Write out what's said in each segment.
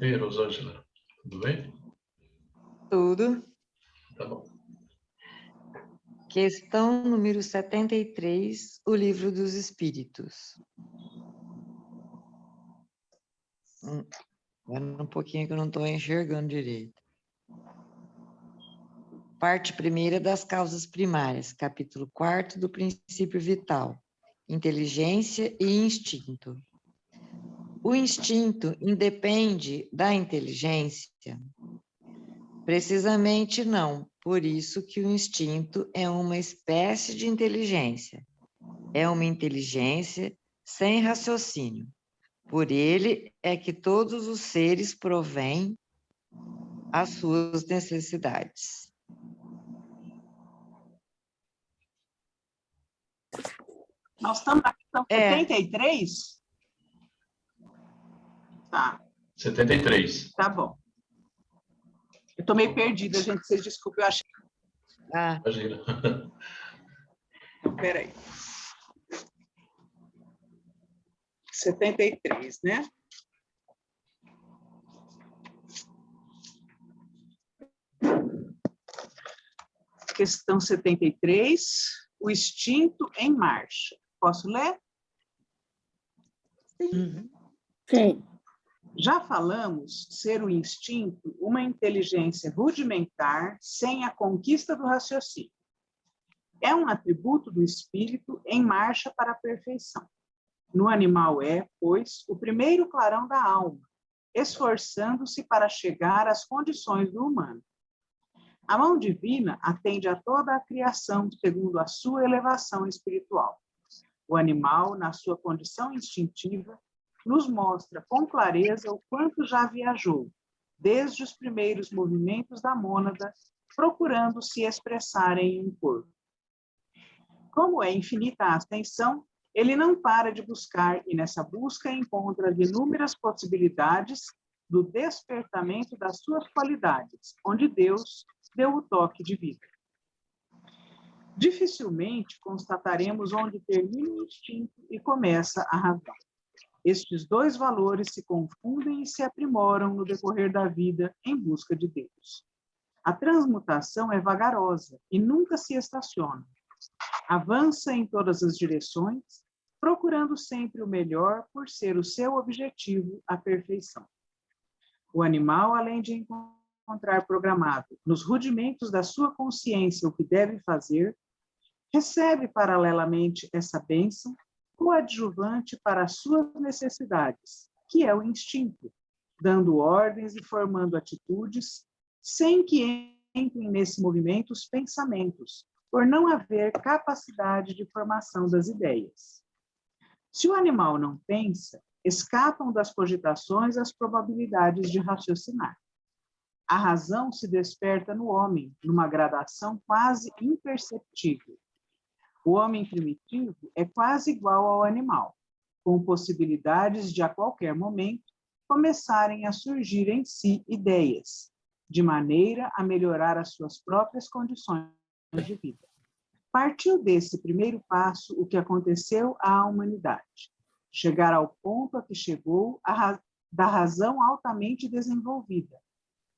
Ei, Rosângela, tudo bem? Tudo. Tá bom. Questão número 73, o Livro dos Espíritos. Agora um pouquinho que eu não estou enxergando direito. Parte primeira das causas primárias, capítulo 4 do princípio vital, inteligência e instinto. O instinto independe da inteligência? Precisamente não, por isso que o instinto é uma espécie de inteligência. É uma inteligência sem raciocínio. Por ele é que todos os seres provêm as suas necessidades. Nós estamos na questão 73? Tá. 73. Tá bom. Eu estou meio perdida, gente. Vocês desculpem, eu achei. Imagina. Então, peraí. 73, né? Questão 73, o instinto em marcha. Posso ler? Sim. Já falamos ser o instinto uma inteligência rudimentar sem a conquista do raciocínio. É um atributo do espírito em marcha para a perfeição. No animal é, pois, o primeiro clarão da alma, esforçando-se para chegar às condições do humano. A mão divina atende a toda a criação segundo a sua elevação espiritual. O animal, na sua condição instintiva, nos mostra com clareza o quanto já viajou, desde os primeiros movimentos da mônada, procurando se expressar em um corpo. Como é infinita a ascensão, ele não para de buscar e nessa busca encontra as inúmeras possibilidades do despertamento das suas qualidades, onde Deus deu o toque de vida. Dificilmente constataremos onde termina o instinto e começa a razão. Estes dois valores se confundem e se aprimoram no decorrer da vida em busca de Deus. A transmutação é vagarosa e nunca se estaciona. Avança em todas as direções, procurando sempre o melhor por ser o seu objetivo a perfeição. O animal, além de encontrar programado nos rudimentos da sua consciência o que deve fazer, recebe paralelamente essa bênção coadjuvante para as suas necessidades, que é o instinto, dando ordens e formando atitudes, sem que entrem nesse movimento os pensamentos, por não haver capacidade de formação das ideias. Se o animal não pensa, escapam das cogitações as probabilidades de raciocinar. A razão se desperta no homem, numa gradação quase imperceptível. O homem primitivo é quase igual ao animal, com possibilidades de, a qualquer momento, começarem a surgir em si ideias, de maneira a melhorar as suas próprias condições de vida. Partiu desse primeiro passo o que aconteceu à humanidade, chegar ao ponto a que chegou da razão altamente desenvolvida,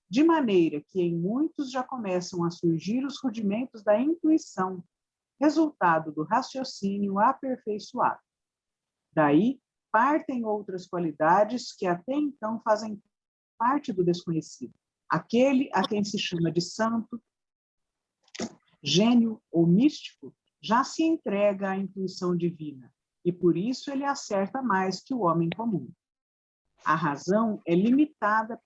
de maneira que em muitos já começam a surgir os rudimentos da intuição, resultado do raciocínio aperfeiçoado. Daí, partem outras qualidades que até então fazem parte do desconhecido. Aquele a quem se chama de santo, gênio ou místico, já se entrega à intuição divina, e por isso ele acerta mais que o homem comum. A razão é limitada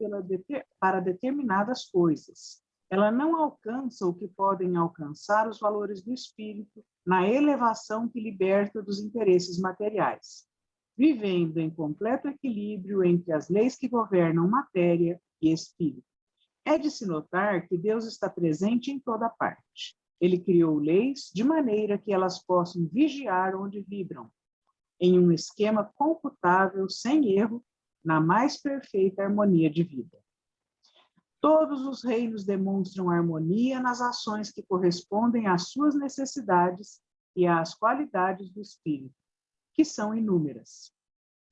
para determinadas coisas. Ela não alcança o que podem alcançar os valores do espírito na elevação que liberta dos interesses materiais, vivendo em completo equilíbrio entre as leis que governam matéria e espírito. É de se notar que Deus está presente em toda parte. Ele criou leis de maneira que elas possam vigiar onde vibram, em um esquema computável, sem erro, na mais perfeita harmonia de vida. Todos os reinos demonstram harmonia nas ações que correspondem às suas necessidades e às qualidades do espírito, que são inúmeras.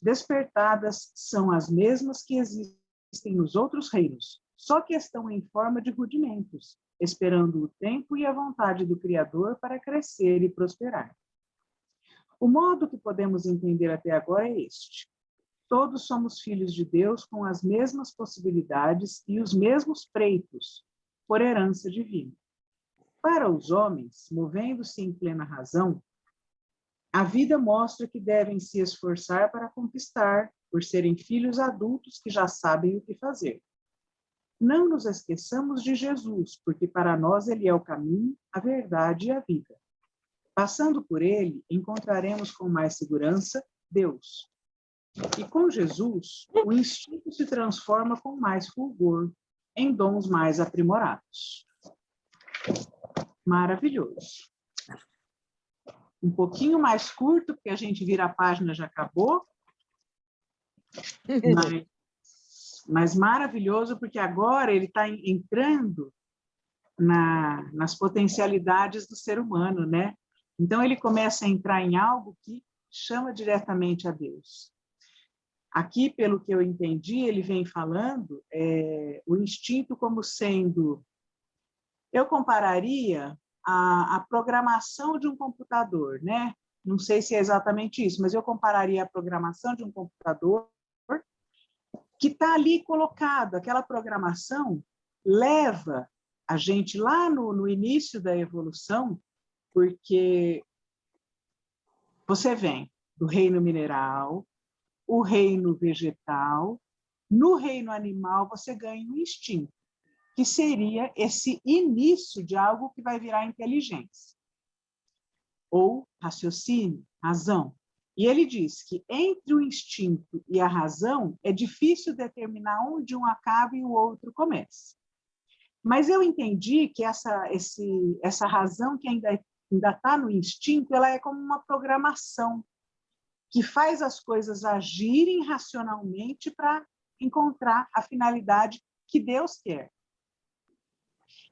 Despertadas são as mesmas que existem existem nos outros reinos, só que estão em forma de rudimentos, esperando o tempo e a vontade do Criador para crescer e prosperar. O modo que podemos entender até agora é este. Todos somos filhos de Deus com as mesmas possibilidades e os mesmos preitos, por herança divina. Para os homens, movendo-se em plena razão, a vida mostra que devem se esforçar para conquistar, por serem filhos adultos que já sabem o que fazer. Não nos esqueçamos de Jesus, porque para nós ele é o caminho, a verdade e a vida. Passando por ele, encontraremos com mais segurança Deus. E com Jesus, o instinto se transforma com mais fulgor, em dons mais aprimorados. Maravilhoso. Um pouquinho mais curto, porque a gente vira a página, já acabou. Mas maravilhoso, porque agora ele está entrando nas potencialidades do ser humano, né? Então, ele começa a entrar em algo que chama diretamente a Deus. Aqui, pelo que eu entendi, ele vem falando o instinto como sendo... Eu compararia a programação de um computador, né? Não sei se é exatamente isso, mas eu compararia a programação de um computador que está ali colocado. Aquela programação leva a gente lá no início da evolução, porque você vem do reino mineral, o reino vegetal, no reino animal você ganha um instinto, que seria esse início de algo que vai virar inteligência, ou raciocínio, razão. E ele diz que entre o instinto e a razão é difícil determinar onde um acaba e o outro começa. Mas eu entendi que essa razão que ainda está no instinto, ela é como uma programação que faz as coisas agirem racionalmente para encontrar a finalidade que Deus quer.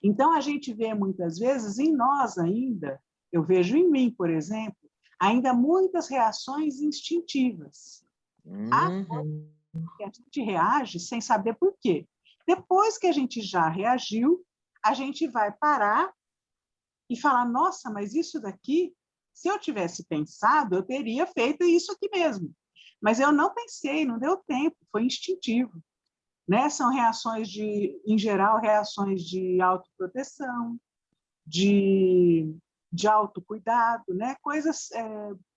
Então, a gente vê muitas vezes em nós ainda, eu vejo em mim, por exemplo, ainda muitas reações instintivas. Há coisas que a gente reage sem saber por quê. Depois que a gente já reagiu, a gente vai parar e falar, nossa, mas isso daqui, se eu tivesse pensado, eu teria feito isso aqui mesmo. Mas eu não pensei, não deu tempo, foi instintivo. Né? São reações em geral, reações de autoproteção, de autocuidado, né? Coisas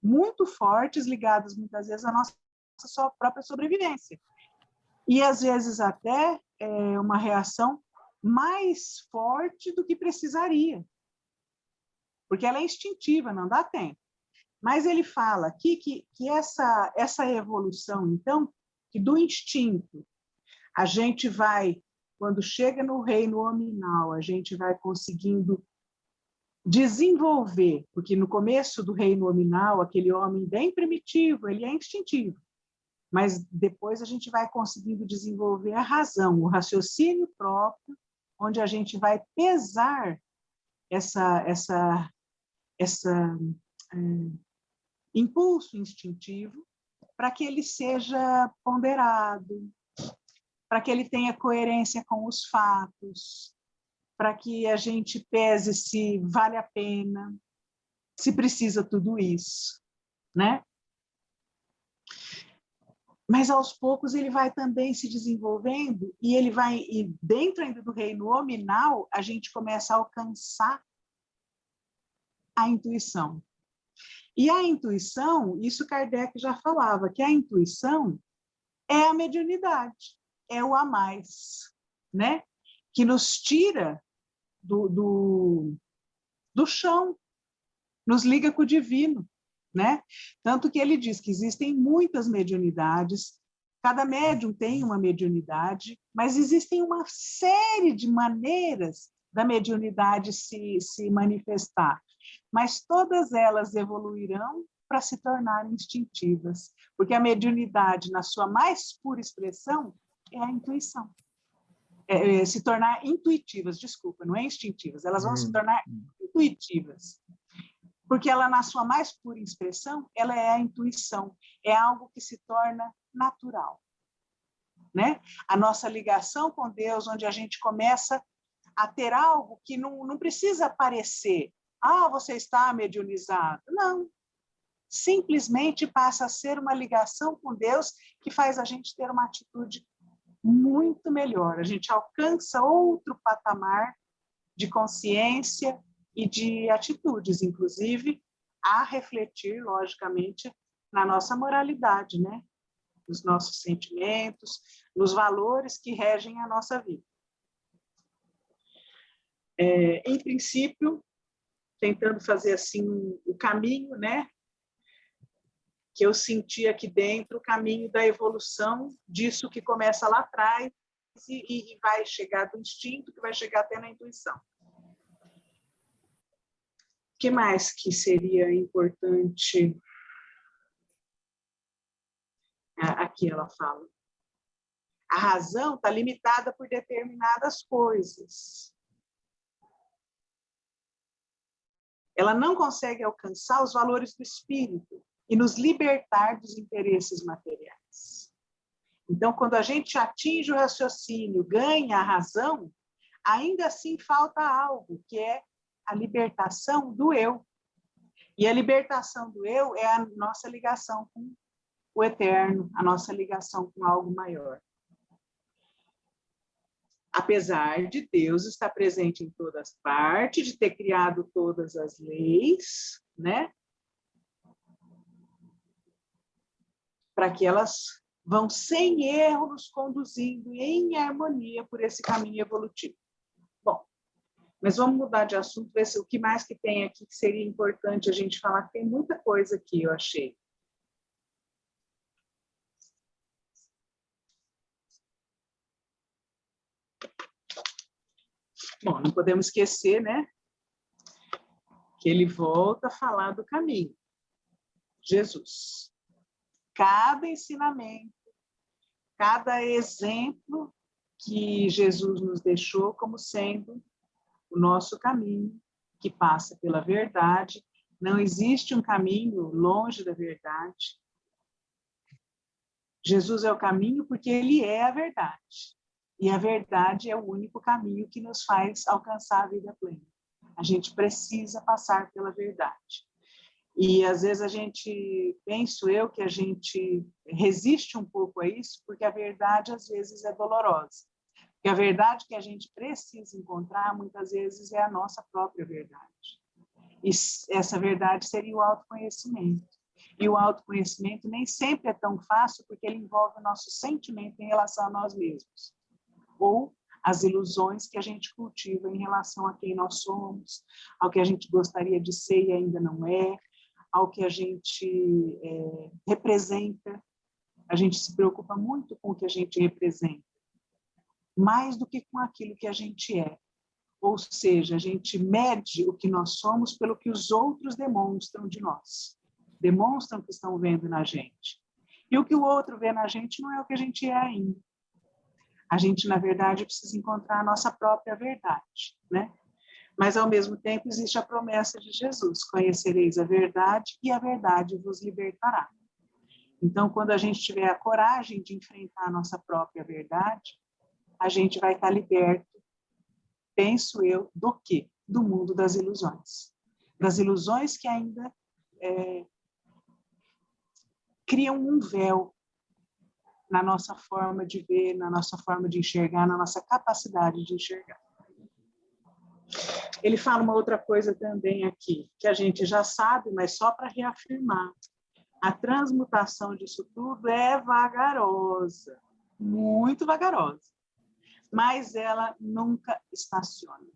muito fortes, ligadas muitas vezes à nossa própria sobrevivência. E às vezes até uma reação mais forte do que precisaria, porque ela é instintiva, não dá tempo. Mas ele fala aqui que essa evolução, então, que do instinto, a gente vai, quando chega no reino hominal, a gente vai conseguindo desenvolver, porque no começo do reino hominal, aquele homem bem primitivo, ele é instintivo, mas depois a gente vai conseguindo desenvolver a razão, o raciocínio próprio, onde a gente vai pesar impulso instintivo para que ele seja ponderado, para que ele tenha coerência com os fatos, para que a gente pese se vale a pena, se precisa tudo isso, né? Mas aos poucos ele vai também se desenvolvendo e dentro ainda do reino hominal, a gente começa a alcançar a intuição. E a intuição, isso Kardec já falava, que a intuição é a mediunidade, é o a mais, né? Que nos tira do chão, nos liga com o divino, né? Tanto que ele diz que existem muitas mediunidades, cada médium tem uma mediunidade, mas existem uma série de maneiras da mediunidade se manifestar, mas todas elas evoluirão para se tornarem instintivas, porque a mediunidade, na sua mais pura expressão, é a intuição. Se tornar intuitivas, desculpa, não é instintivas, elas vão se tornar intuitivas, porque ela, na sua mais pura expressão, ela é a intuição, é algo que se torna natural. né? A nossa ligação com Deus, onde a gente começa a ter algo que não precisa parecer. Ah, você está mediunizado. Não. Simplesmente passa a ser uma ligação com Deus que faz a gente ter uma atitude muito melhor. A gente alcança outro patamar de consciência e de atitudes, inclusive, a refletir, logicamente, na nossa moralidade, né? Nos nossos sentimentos, nos valores que regem a nossa vida. Em princípio, tentando fazer assim o caminho, né? Que eu senti aqui dentro, o caminho da evolução disso que começa lá atrás e vai chegar do instinto, que vai chegar até na intuição. O que mais que seria importante? Aqui ela fala. A razão está limitada por determinadas coisas. Ela não consegue alcançar os valores do espírito e nos libertar dos interesses materiais. Então, quando a gente atinge o raciocínio, ganha a razão, ainda assim falta algo, que é a libertação do eu. E a libertação do eu é a nossa ligação com o eterno, a nossa ligação com algo maior. Apesar de Deus estar presente em todas as partes, de ter criado todas as leis, né? Para que elas vão sem erro nos conduzindo em harmonia por esse caminho evolutivo. Bom, mas vamos mudar de assunto, ver se o que mais que tem aqui que seria importante a gente falar. Tem muita coisa aqui, eu achei. Bom, não podemos esquecer, né? Que ele volta a falar do caminho. Jesus. Cada ensinamento, cada exemplo que Jesus nos deixou como sendo o nosso caminho, que passa pela verdade. Não existe um caminho longe da verdade. Jesus é o caminho porque ele é a verdade. E a verdade é o único caminho que nos faz alcançar a vida plena. A gente precisa passar pela verdade. E, às vezes, penso eu, que a gente resiste um pouco a isso, porque a verdade, às vezes, é dolorosa. Porque a verdade que a gente precisa encontrar, muitas vezes, é a nossa própria verdade. E essa verdade seria o autoconhecimento. E o autoconhecimento nem sempre é tão fácil, porque ele envolve o nosso sentimento em relação a nós mesmos. Ou as ilusões que a gente cultiva em relação a quem nós somos, ao que a gente gostaria de ser e ainda não é, ao que a gente representa. A gente se preocupa muito com o que a gente representa, mais do que com aquilo que a gente é. Ou seja, a gente mede o que nós somos pelo que os outros demonstram de nós. Demonstram que estão vendo na gente. E o que o outro vê na gente não é o que a gente é ainda. A gente, na verdade, precisa encontrar a nossa própria verdade, né? Mas, ao mesmo tempo, existe a promessa de Jesus: conhecereis a verdade e a verdade vos libertará. Então, quando a gente tiver a coragem de enfrentar a nossa própria verdade, a gente vai estar liberto, penso eu, do quê? Do mundo das ilusões. Das ilusões que ainda criam um véu na nossa forma de ver, na nossa forma de enxergar, na nossa capacidade de enxergar. Ele fala uma outra coisa também aqui, que a gente já sabe, mas só para reafirmar. A transmutação disso tudo é vagarosa, muito vagarosa, mas ela nunca estaciona.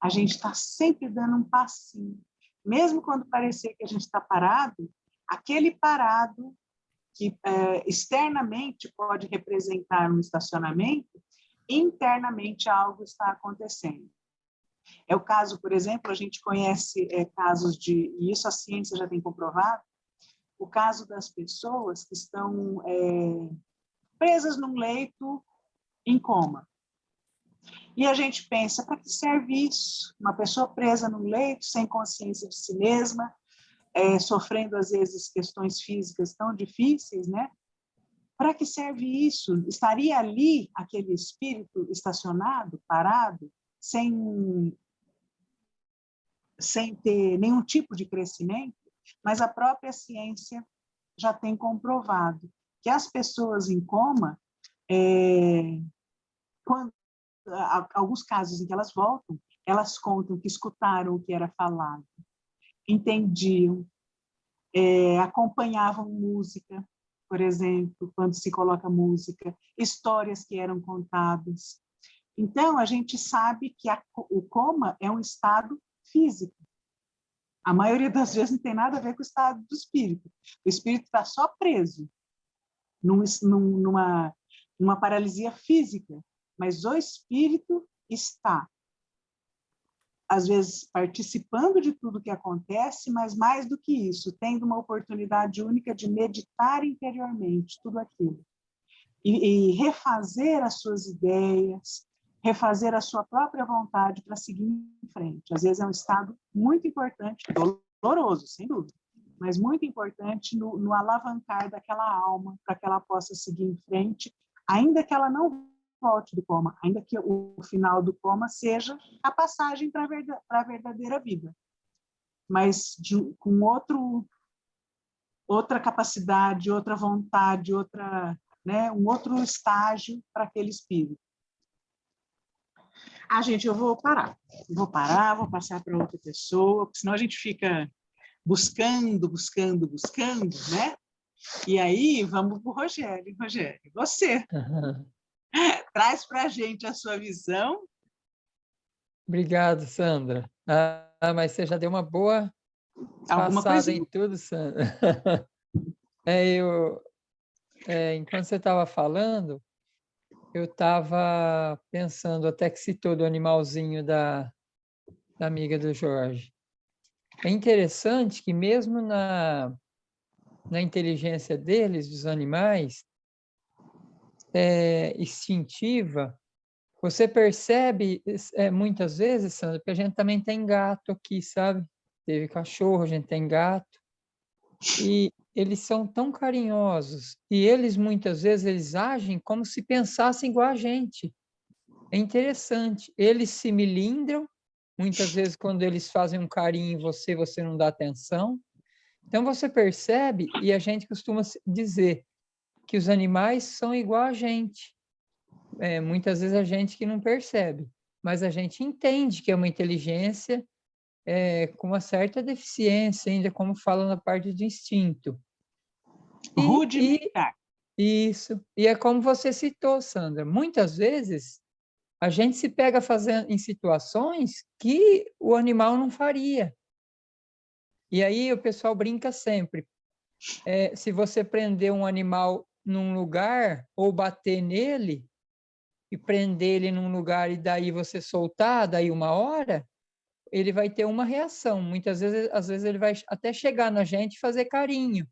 A gente está sempre dando um passinho. Mesmo quando parecer que a gente está parado, aquele parado que externamente pode representar um estacionamento, internamente algo está acontecendo. É o caso, por exemplo, a gente conhece casos e isso a ciência já tem comprovado, o caso das pessoas que estão presas num leito em coma. E a gente pensa, para que serve isso? Uma pessoa presa num leito, sem consciência de si mesma, sofrendo, às vezes, questões físicas tão difíceis, né? Para que serve isso? Estaria ali aquele espírito estacionado, parado, sem ter nenhum tipo de crescimento? Mas a própria ciência já tem comprovado que as pessoas em coma, quando alguns casos em que elas voltam, elas contam que escutaram o que era falado, entendiam, acompanhavam música, por exemplo, quando se coloca música, histórias que eram contadas. Então, a gente sabe que o coma é um estado físico. A maioria das vezes não tem nada a ver com o estado do espírito. O espírito está só preso numa paralisia física, mas o espírito está, às vezes, participando de tudo que acontece, mas mais do que isso, tendo uma oportunidade única de meditar interiormente tudo aquilo. E refazer as suas ideias, refazer a sua própria vontade para seguir em frente. Às vezes é um estado muito importante, doloroso, sem dúvida, mas muito importante no alavancar daquela alma para que ela possa seguir em frente, ainda que ela não volte do coma, ainda que o final do coma seja a passagem para a verdadeira vida, mas com outra capacidade, outra vontade, um outro estágio para aquele espírito. Gente, eu vou parar, vou passar para outra pessoa, porque senão a gente fica buscando, né? E aí, vamos para o Rogério. Rogério, você traz para a gente a sua visão. Obrigado, Sandra. Mas você já deu uma boa passada em tudo, Sandra. Enquanto você estava falando, eu estava pensando, até que citou do animalzinho da amiga do Jorge. É interessante que mesmo na inteligência deles, dos animais, instintiva, você percebe muitas vezes, Sandra, que a gente também tem gato aqui, sabe? Teve cachorro, a gente tem gato. E eles são tão carinhosos. E eles, muitas vezes, eles agem como se pensassem igual a gente. É interessante. Eles se milindram. Muitas vezes, quando eles fazem um carinho em você, você não dá atenção. Então, você percebe, e a gente costuma dizer que os animais são igual a gente. Muitas vezes a gente que não percebe, mas a gente entende que é uma inteligência com uma certa deficiência, ainda como fala na parte do instinto. Rudimentar. Isso. E é como você citou, Sandra, muitas vezes a gente se pega fazendo em situações que o animal não faria. E aí o pessoal brinca sempre. Se você prender um animal num lugar ou bater nele e prender ele num lugar e daí você soltar, daí uma hora, ele vai ter uma reação. Muitas vezes, às vezes ele vai até chegar na gente e fazer carinho.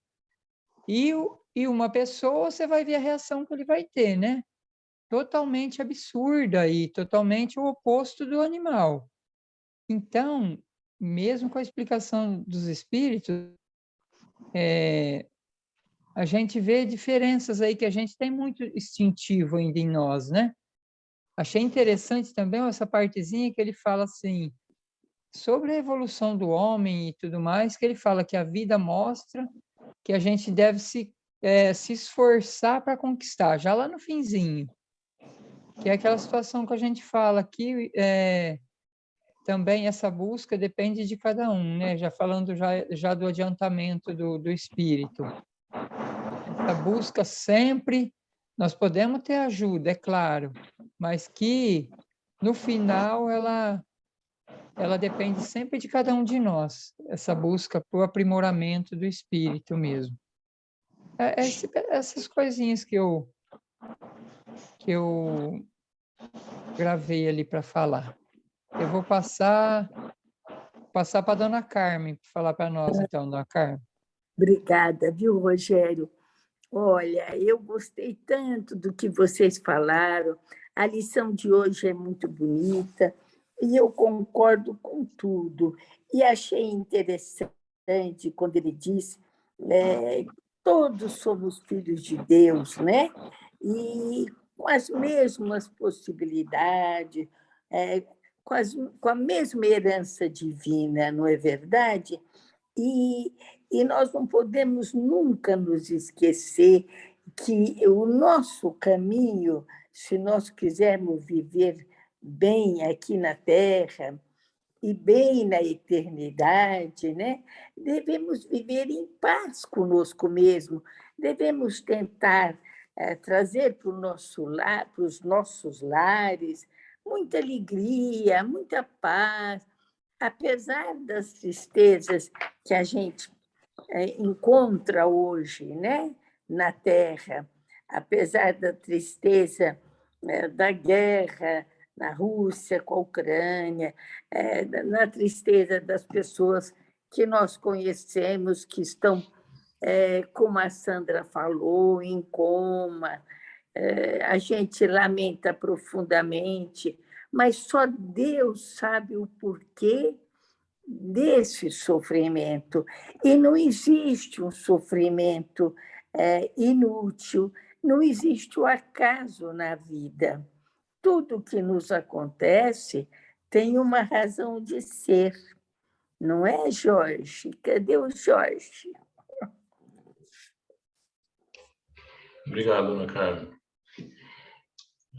E uma pessoa, você vai ver a reação que ele vai ter, né? Totalmente absurda e totalmente o oposto do animal. Então, mesmo com a explicação dos espíritos, a gente vê diferenças aí que a gente tem muito instintivo ainda em nós, né? Achei interessante também essa partezinha que ele fala assim, sobre a evolução do homem e tudo mais, que ele fala que a vida mostra que a gente deve se esforçar para conquistar, já lá no finzinho. Que é aquela situação que a gente fala que também essa busca depende de cada um, né? Já falando já do adiantamento do espírito. Essa busca sempre, nós podemos ter ajuda, é claro, mas que no final ela depende sempre de cada um de nós, essa busca por aprimoramento do espírito mesmo. Essas coisinhas que eu gravei ali para falar. Eu vou passar para a dona Carmen, para falar para nós, então, dona Carmen. Obrigada, viu, Rogério? Olha, eu gostei tanto do que vocês falaram, a lição de hoje é muito bonita, e eu concordo com tudo. E achei interessante quando ele disse todos somos filhos de Deus, né? E com as mesmas possibilidades, com a mesma herança divina, não é verdade? E nós não podemos nunca nos esquecer que o nosso caminho, se nós quisermos viver bem aqui na Terra e bem na eternidade, né? Devemos viver em paz conosco mesmo, devemos tentar trazer para os nossos lares muita alegria, muita paz, apesar das tristezas que a gente encontra hoje, né, na Terra, apesar da tristeza da guerra na Rússia com a Ucrânia, na tristeza das pessoas que nós conhecemos, que estão, como a Sandra falou, em coma, a gente lamenta profundamente, mas só Deus sabe o porquê desse sofrimento. E não existe um sofrimento inútil, não existe o acaso na vida. Tudo que nos acontece tem uma razão de ser. Não é, Jorge? Cadê o Jorge? Obrigado, Ana Carmen.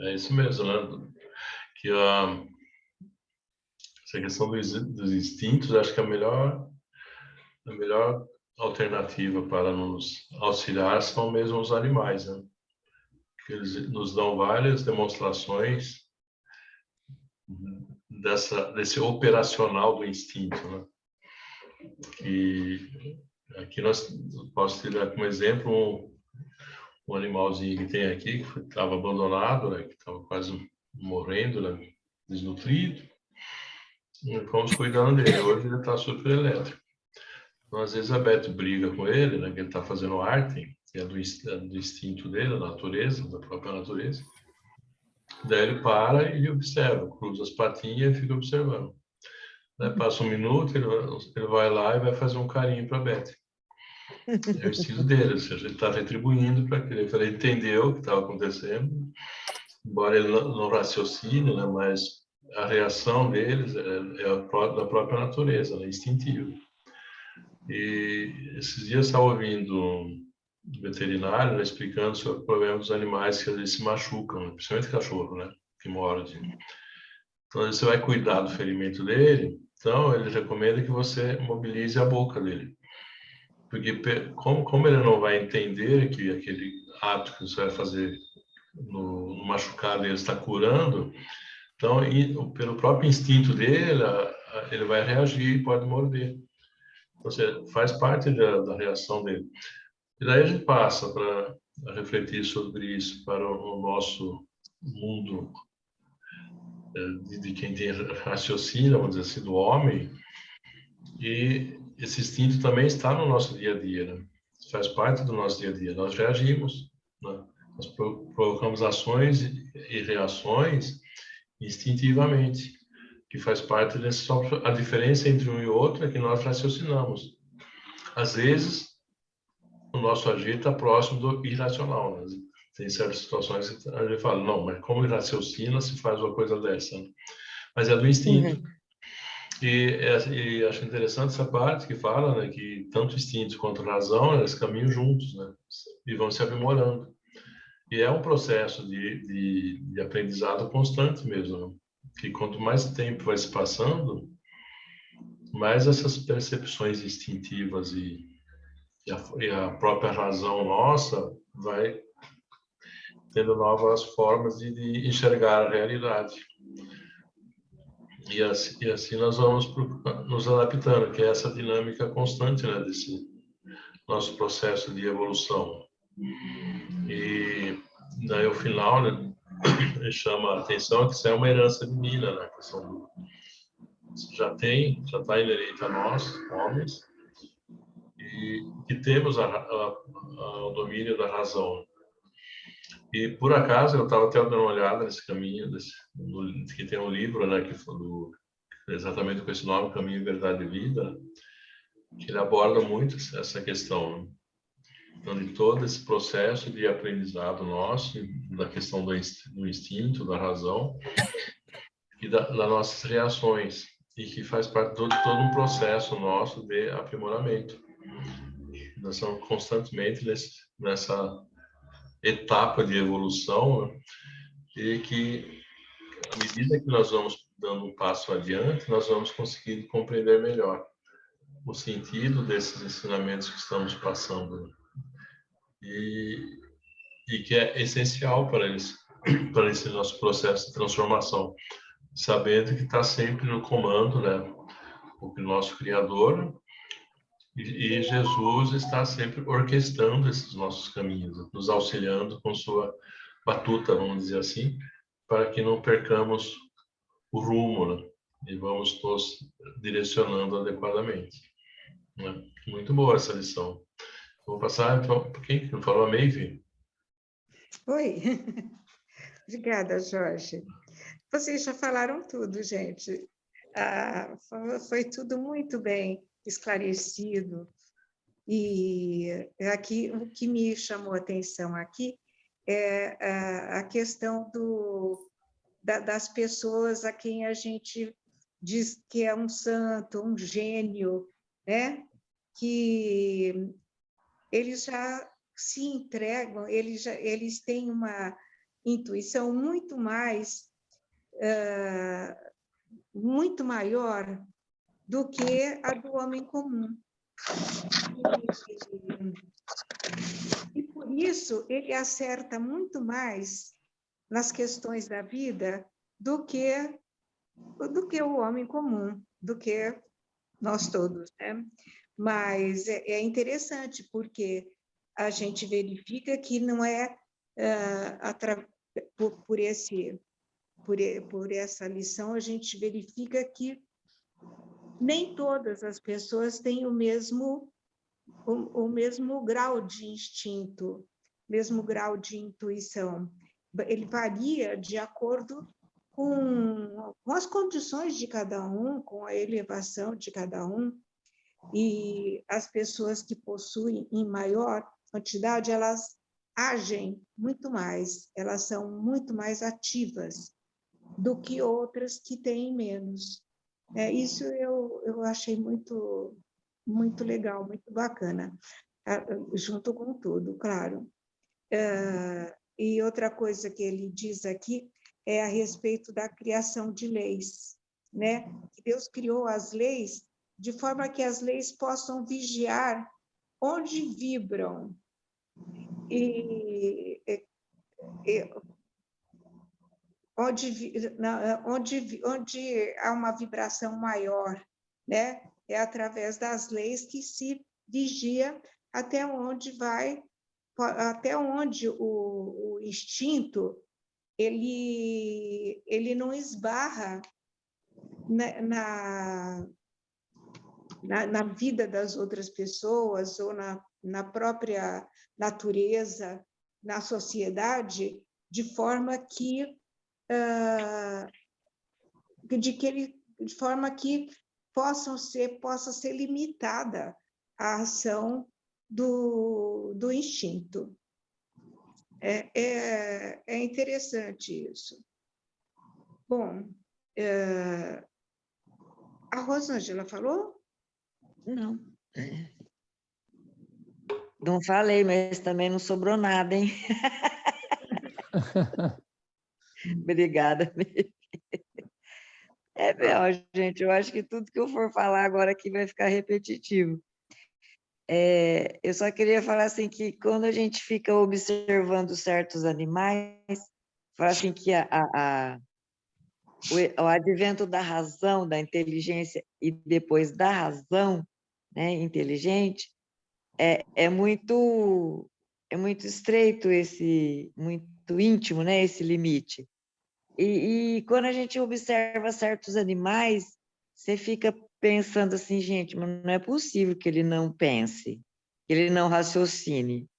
É isso mesmo, né? Que essa questão dos instintos, acho que a melhor alternativa para nos auxiliar são mesmo os animais, né? Que eles nos dão várias demonstrações desse operacional do instinto, né? E aqui posso tirar como exemplo um animalzinho que tem aqui, que estava abandonado, né? Que estava quase morrendo, né? Desnutrido. E fomos cuidando dele. Hoje ele está super elétrico. Então, às vezes a Beth briga com ele, né? Que ele está fazendo arte, que é do instinto dele, da natureza, da própria natureza. Daí ele para e observa, cruza as patinhas e fica observando. Daí passa um minuto, ele vai lá e vai fazer um carinho para a Beth. É o instinto dele, ou seja, ele está retribuindo para aquilo. Ele entendeu o que estava acontecendo, embora ele não raciocine, né? Mas a reação deles é da própria natureza, é instintiva. E esses dias eu estava ouvindo um veterinário, né, explicando sobre o problema dos animais que às vezes se machucam, né, principalmente cachorro, né, que morde. Então, você vai cuidar do ferimento dele, então ele recomenda que você mobilize a boca dele. Porque como ele não vai entender que aquele ato que você vai fazer no machucado ele está curando, então, pelo próprio instinto dele, ele vai reagir e pode morder. Ou seja, faz parte da reação dele. E daí a gente passa para refletir sobre isso para o nosso mundo de quem tem raciocínio, vamos dizer assim, do homem. E esse instinto também está no nosso dia a dia, né? Faz parte do nosso dia a dia. Nós reagimos, né? Nós provocamos ações e reações instintivamente, que faz parte desse. A diferença entre um e outro é que nós raciocinamos. Às vezes, o nosso agir está próximo do irracional, né? Tem certas situações que a gente fala, não, mas como raciocina se faz uma coisa dessa? Né? Mas é do instinto. E acho interessante essa parte que fala, né, que tanto instinto quanto razão, eles caminham juntos, né, e vão se aprimorando. E é um processo de aprendizado constante mesmo, né? Que quanto mais tempo vai se passando, mais essas percepções instintivas e a própria razão nossa vai tendo novas formas de enxergar a realidade. E assim nós vamos nos adaptando, que é essa dinâmica constante, né, desse nosso processo de evolução. E daí, ao final, né, chama a atenção que isso é uma herança divina, né, que já está inerente a nós, homens, e que temos o domínio da razão. E, por acaso, eu estava até dando uma olhada nesse caminho, que tem um livro, né, exatamente com esse nome, Caminho, Verdade e Vida, que ele aborda muito essa questão. Então, de todo esse processo de aprendizado nosso, da questão do instinto, da razão e das nossas reações, e que faz parte de todo um processo nosso de aprimoramento. Nós estamos constantemente nessa etapa de evolução, né? E que, à medida que nós vamos dando um passo adiante, nós vamos conseguindo compreender melhor o sentido desses ensinamentos que estamos passando, e que é essencial para esse nosso processo de transformação, sabendo que está sempre no comando, né, o nosso Criador, e Jesus está sempre orquestrando esses nossos caminhos, nos auxiliando com sua batuta, vamos dizer assim, para que não percamos o rumo, né, e vamos nos direcionando adequadamente, né? Muito boa essa lição. Vou passar então para quem não falou, a Maeve. Oi, obrigada, Jorge. Vocês já falaram tudo, gente. Foi tudo muito bem esclarecido. E aqui o que me chamou a atenção aqui é a questão das pessoas a quem a gente diz que é um santo, um gênio, né? Que eles já se entregam, eles têm uma intuição muito maior do que a do homem comum. E por isso ele acerta muito mais nas questões da vida do que o homem comum, do que nós todos, né? Mas é interessante, porque a gente verifica que não é por essa lição, a gente verifica que nem todas as pessoas têm o mesmo grau de instinto, mesmo grau de intuição. Ele varia de acordo com as condições de cada um, com a elevação de cada um, e as pessoas que possuem em maior quantidade, elas agem muito mais, elas são muito mais ativas do que outras que têm menos. Isso eu achei muito, muito legal, muito bacana, junto com tudo, claro. E outra coisa que ele diz aqui é a respeito da criação de leis, né? Que Deus criou as leis de forma que as leis possam vigiar onde vibram e onde há uma vibração maior, né? É através das leis que se vigia até onde o instinto ele não esbarra na vida das outras pessoas ou na própria natureza, na sociedade, de forma que possa ser limitada a ação do instinto. É interessante isso. Bom, a Rosângela falou? Não. Não falei, mas também não sobrou nada, hein? Obrigada. Gente, eu acho que tudo que eu for falar agora aqui vai ficar repetitivo. Eu só queria falar assim que quando a gente fica observando certos animais, falar assim que o advento da razão, da inteligência e depois da razão, né, inteligente, é muito estreito muito íntimo, né, esse limite. E quando a gente observa certos animais, você fica pensando assim, gente, mas não é possível que ele não pense, que ele não raciocine.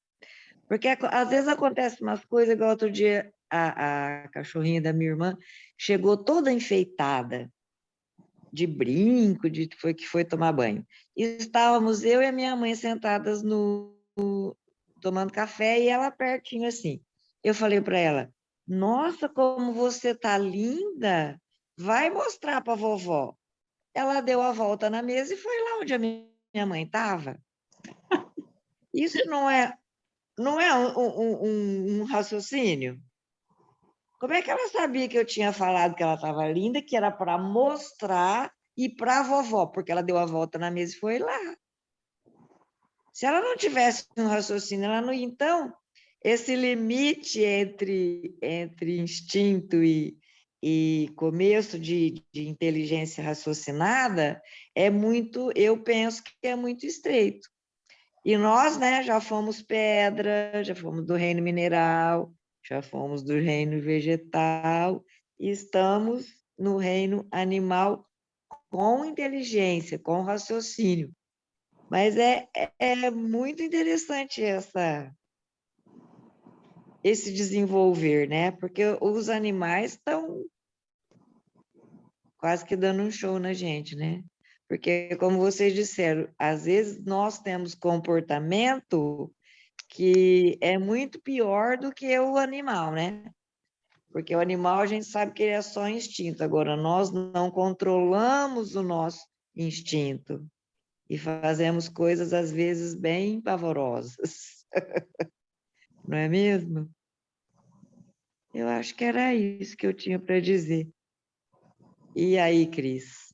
Porque às vezes acontece umas coisas, igual outro dia a cachorrinha da minha irmã chegou toda enfeitada, de brinco, que foi tomar banho. E estávamos eu e a minha mãe sentadas tomando café e ela pertinho assim. Eu falei para ela, nossa, como você tá linda, vai mostrar para a vovó. Ela deu a volta na mesa e foi lá onde a minha mãe estava. Isso não é um raciocínio? Como é que ela sabia que eu tinha falado que ela estava linda, que era para mostrar e para a vovó, porque ela deu a volta na mesa e foi lá. Se ela não tivesse um raciocínio, ela não... Então, esse limite entre instinto e começo de inteligência raciocinada é muito, eu penso que é muito estreito. E nós, né, já fomos pedra, já fomos do reino mineral, já fomos do reino vegetal, e estamos no reino animal com inteligência, com raciocínio. Mas é muito interessante esse desenvolver, né? Porque os animais estão quase que dando um show na gente, né? Porque, como vocês disseram, às vezes nós temos comportamento que é muito pior do que o animal, né? Porque o animal a gente sabe que ele é só instinto, agora nós não controlamos o nosso instinto e fazemos coisas às vezes bem pavorosas. Não é mesmo? Eu acho que era isso que eu tinha para dizer. E aí, Cris?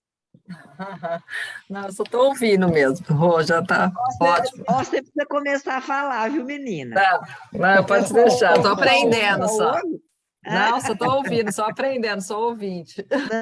Não, eu só estou ouvindo mesmo. Rô, já está ótimo. Você precisa começar a falar, viu, menina? Não, pode deixar, estou aprendendo só. Hoje? Não, só estou ouvindo, só aprendendo, sou ouvinte.